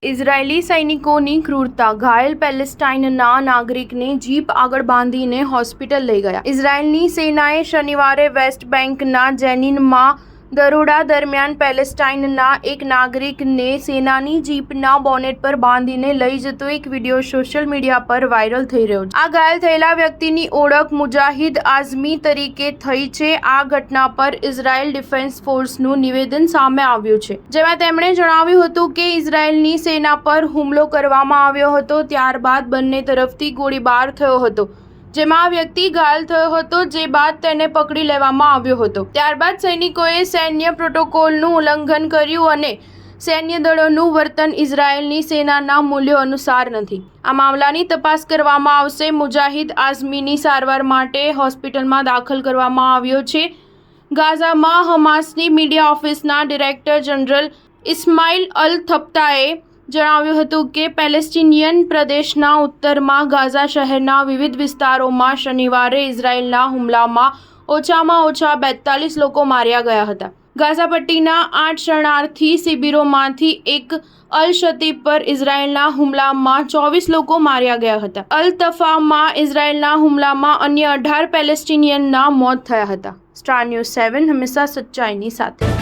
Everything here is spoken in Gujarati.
ઇઝરાયેલી સૈનિકોની ક્રૂરતા, ઘાયલ પેલેસ્ટાઇનના નાગરિકને જીપ આગળ બાંધીને હોસ્પિટલ લઈ ગયા. ઇઝરાયેલની સેનાએ શનિવારે વેસ્ટ બેંકના જેનિનમાં દરોડા દરમિયાન પેલેસ્ટાઇનના એક નાગરિકને સેનાની જીપના બોનેટ પર બાંધીને લઈ જતો એક વિડીયો સોશિયલ મીડિયા પર વાયરલ થઈ રહ્યો છે. આ ઘાયલ થયેલા વ્યક્તિની ઓળખ મુજાહિદ આઝમી તરીકે થઈ છે. આ ઘટના પર ઇઝરાયેલ ડિફેન્સ ફોર્સનું નિવેદન સામે આવ્યું છે, જેમાં તેમણે જણાવ્યું હતું કે ઇઝરાયેલની સેના પર હુમલો કરવામાં આવ્યો હતો. ત્યારબાદ બંને તરફથી ગોળીબાર થયો હતો, જેમાં આ વ્યક્તિ ઘાયલ થયો હતો, જે બાદ તેને પકડી લેવામાં આવ્યો હતો. ત્યારબાદ સૈનિકોએ સૈન્ય પ્રોટોકોલનું ઉલ્લંઘન કર્યું અને સૈન્ય દળોનું વર્તન ઇઝરાયેલની સેનાના મૂલ્યો અનુસાર નથી. આ મામલાની તપાસ કરવામાં આવશે. મુજાહિદ આઝમીની સારવાર માટે હોસ્પિટલમાં દાખલ કરવામાં આવ્યો છે. ગાઝામાં હમાસની મીડિયા ઓફિસના ડિરેક્ટર જનરલ ઇસ્માઇલ અલ થપ્તાએ જણાવ્યું હતું કે પેલેસ્ટિનિયન પ્રદેશના ઉત્તરમાં ગાઝા શહેરના વિવિધ વિસ્તારોમાં શનિવારે ઇઝરાયેલના હુમલામાં ઓછામાં ઓછા 42 લોકો માર્યા ગયા હતા. ગાઝા પટ્ટીના 8 શરણાર્થી શિબિરોમાંથી એક અલ શતી પર ઇઝરાયેલના હુમલામાં 24 લોકો માર્યા ગયા હતા. અલ તફામાં ઇઝરાયેલના હુમલામાં અન્ય 18 પેલેસ્ટિનિયનના મોત થયા હતા. સ્ટાર ન્યૂઝ 7 હંમેશા સચ્ચાઈની સાથે.